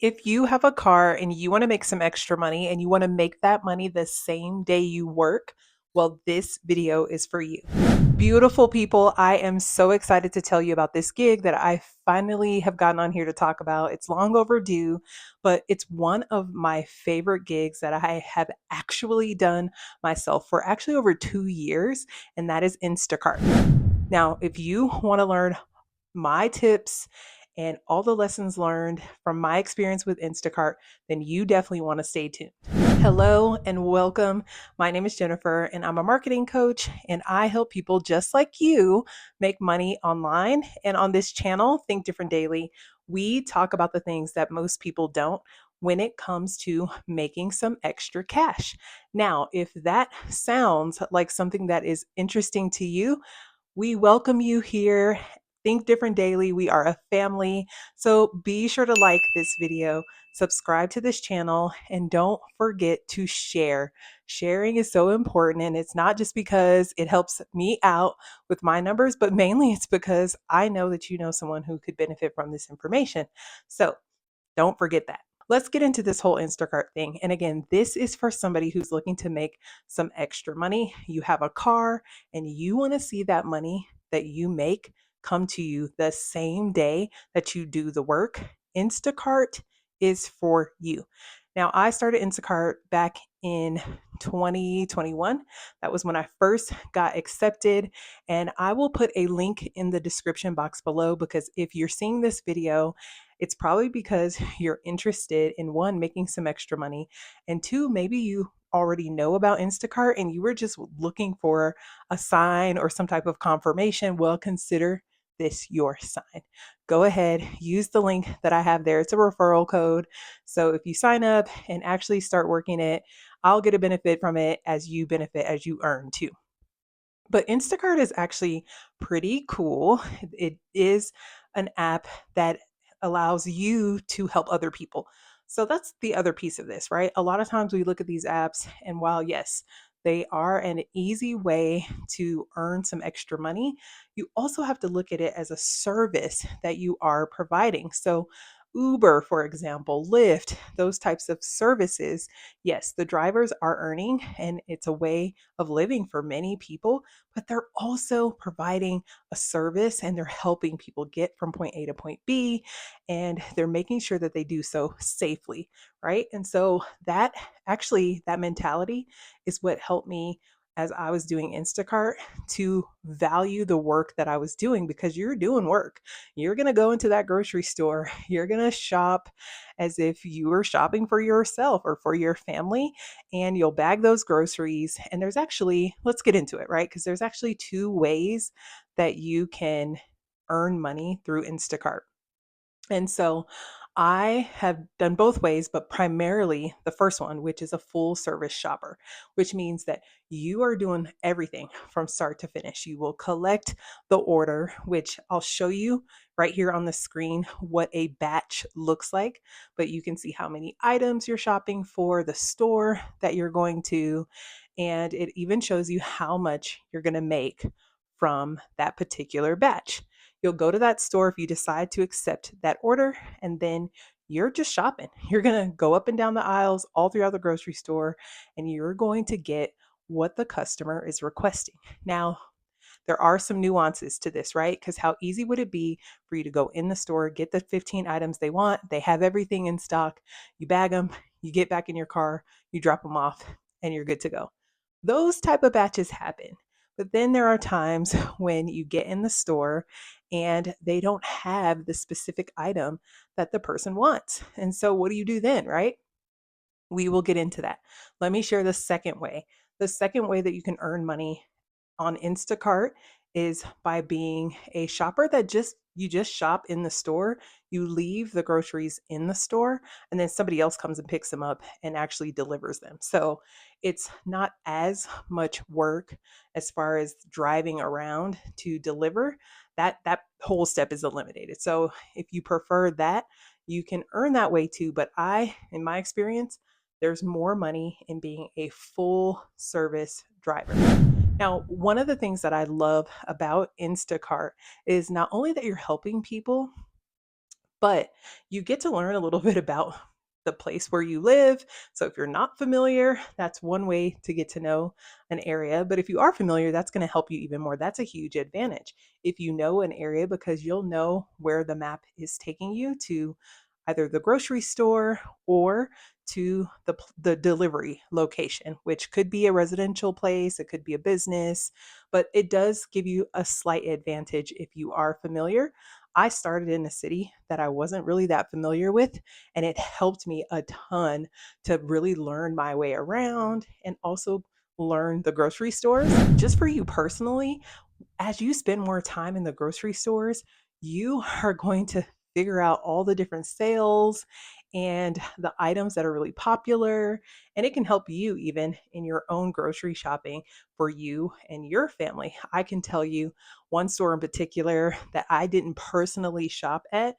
If you have a car and you want to make some extra money and you want to make that money the same day you work, well, this video is for you. Beautiful people, I am so excited to tell you about this gig that I finally have gotten on here to talk about. It's long overdue, but it's one of my favorite gigs that I have actually done myself for actually over 2 years, and that is Instacart. Now, if you want to learn my tips and all the lessons learned from my experience with Instacart, then you definitely want to stay tuned. Hello and welcome. My name is Jennifer, and I'm a marketing coach, and I help people just like you make money online. And on this channel, Think Different Daily, we talk about the things that most people don't when it comes to making some extra cash. Now, if that sounds like something that is interesting to you, we welcome you here. Think Different Daily. We are a family. So be sure to like this video, subscribe to this channel, and don't forget to share. Sharing is so important. And it's not just because it helps me out with my numbers, but mainly it's because I know that you know someone who could benefit from this information. So don't forget that. Let's get into this whole Instacart thing. And again, this is for somebody who's looking to make some extra money. You have a car and you want to see that money that you make come to you the same day that you do the work. Instacart is for you. Now, I started Instacart back in 2021. That was when I first got accepted. And I will put a link in the description box below because if you're seeing this video, it's probably because you're interested in one, making some extra money, and two, maybe you already know about Instacart and you were just looking for a sign or some type of confirmation. Well, consider this your sign. Go ahead, use the link that I have there. It's a referral code. So if you sign up and actually start working it, I'll get a benefit from it as you benefit as you earn too. But Instacart is actually pretty cool. It is an app that allows you to help other people. So that's the other piece of this, right? A lot of times we look at these apps, and while, yes, they are an easy way to earn some extra money, you also have to look at it as a service that you are providing. So, Uber, for example, Lyft, those types of services, yes, the drivers are earning and it's a way of living for many people, but they're also providing a service and they're helping people get from point A to point B, and they're making sure that they do so safely, right? And so that mentality is what helped me as I was doing Instacart to value the work that I was doing, because you're doing work. You're going to go into that grocery store, you're going to shop as if you were shopping for yourself or for your family, and you'll bag those groceries. And there's actually, let's get into it, right? Because there's actually two ways that you can earn money through Instacart. And so I have done both ways, but primarily the first one, which is a full service shopper, which means that you are doing everything from start to finish. You will collect the order, which I'll show you right here on the screen what a batch looks like, but you can see how many items you're shopping for, the store that you're going to, and it even shows you how much you're going to make from that particular batch. You'll go to that store if you decide to accept that order, and then you're just shopping. You're going to go up and down the aisles all throughout the grocery store, and you're going to get what the customer is requesting. Now, there are some nuances to this, right? Because how easy would it be for you to go in the store, get the 15 items they want, they have everything in stock, you bag them, you get back in your car, you drop them off, and you're good to go. Those type of batches happen. But then there are times when you get in the store and they don't have the specific item that the person wants. And so what do you do then, right? We will get into that. Let me share the second way. The second way that you can earn money on Instacart is by being a shopper that just shop in the store. You leave the groceries in the store and then somebody else comes and picks them up and actually delivers them. So it's not as much work as far as driving around to deliver. That whole step is eliminated. So if you prefer that, you can earn that way too. But in my experience, there's more money in being a full service driver. Now, one of the things that I love about Instacart is not only that you're helping people, but you get to learn a little bit about the place where you live. So if you're not familiar, that's one way to get to know an area. But if you are familiar, that's going to help you even more. That's a huge advantage. If you know an area, because you'll know where the map is taking you to either the grocery store or to the delivery location, which could be a residential place, it could be a business, but it does give you a slight advantage if you are familiar. I started in a city that I wasn't really that familiar with, and it helped me a ton to really learn my way around and also learn the grocery stores. Just for you personally, as you spend more time in the grocery stores, you are going to figure out all the different sales and the items that are really popular. And it can help you even in your own grocery shopping for you and your family. I can tell you one store in particular that I didn't personally shop at,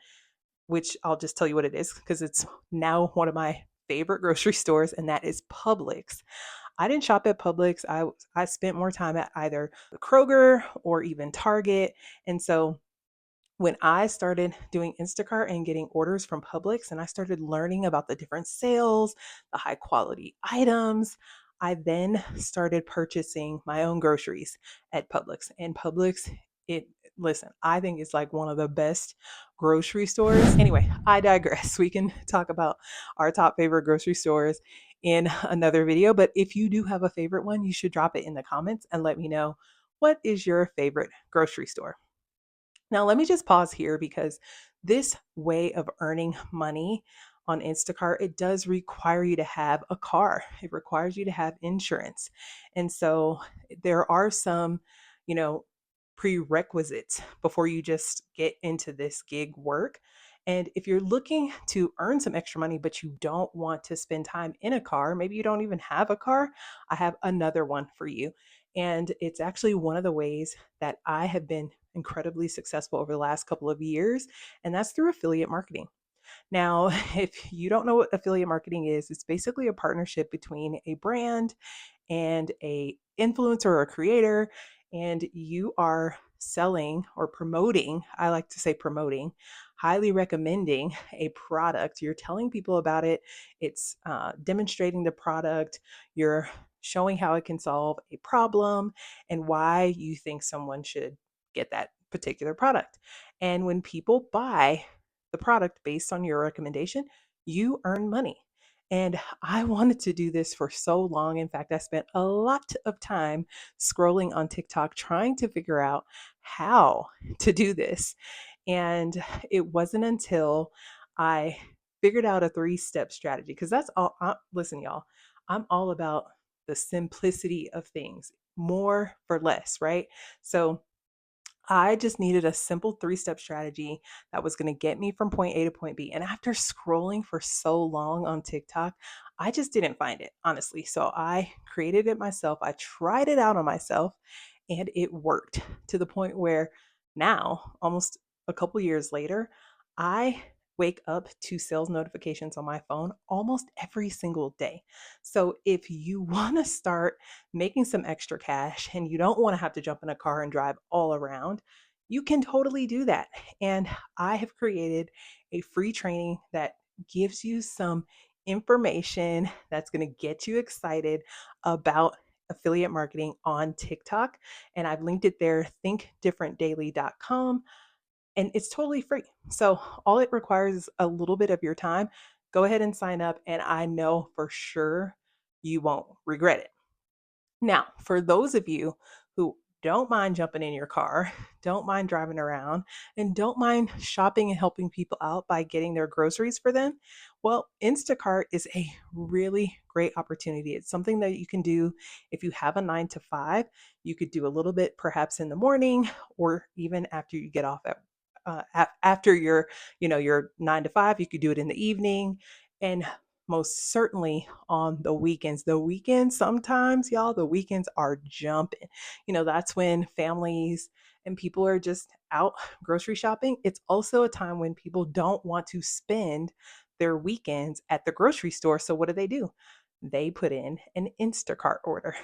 which I'll just tell you what it is because it's now one of my favorite grocery stores, and that is Publix. I didn't shop at Publix. I spent more time at either Kroger or even Target. And so when I started doing Instacart and getting orders from Publix and I started learning about the different sales, the high quality items, I then started purchasing my own groceries at Publix. And Publix, it listen, I think it's like one of the best grocery stores. Anyway, I digress. We can talk about our top favorite grocery stores in another video, but if you do have a favorite one, you should drop it in the comments and let me know what is your favorite grocery store. Now, let me just pause here because this way of earning money on Instacart, it does require you to have a car. It requires you to have insurance. And so there are some, you know, prerequisites before you just get into this gig work. And if you're looking to earn some extra money, but you don't want to spend time in a car, maybe you don't even have a car, I have another one for you. And it's actually one of the ways that I have been incredibly successful over the last couple of years, and that's through affiliate marketing. Now, if you don't know what affiliate marketing is, it's basically a partnership between a brand and a influencer or a creator, and you are selling or promoting, I like to say promoting, highly recommending a product. You're telling people about it. It's demonstrating the product. You're showing how it can solve a problem and why you think someone should get that particular product. And when people buy the product based on your recommendation, you earn money. And I wanted to do this for so long. In fact, I spent a lot of time scrolling on TikTok trying to figure out how to do this. And it wasn't until I figured out a 3-step strategy, because that's all. Listen, y'all, I'm all about the simplicity of things, more for less, right? So I just needed a simple 3-step strategy that was going to get me from point A to point B. And after scrolling for so long on TikTok, I just didn't find it, honestly. So I created it myself. I tried it out on myself and it worked to the point where now, almost a couple years later, I wake up to sales notifications on my phone almost every single day. So if you want to start making some extra cash and you don't want to have to jump in a car and drive all around, you can totally do that. And I have created a free training that gives you some information that's going to get you excited about affiliate marketing on TikTok. And I've linked it there, thinkdifferentdaily.com, and it's totally free. So all it requires is a little bit of your time. Go ahead and sign up, and I know for sure you won't regret it. Now, for those of you who don't mind jumping in your car, don't mind driving around, and don't mind shopping and helping people out by getting their groceries for them, well, Instacart is a really great opportunity. It's something that you can do if you have a 9 to 5. You could do a little bit perhaps in the morning or even after you get off after your 9 to 5. You could do it in the evening, and most certainly on the weekends. The weekends, sometimes, y'all, the weekends are jumping. That's when families and people are just out grocery shopping. It's also a time when people don't want to spend their weekends at the grocery store. So what do? They put in an Instacart order.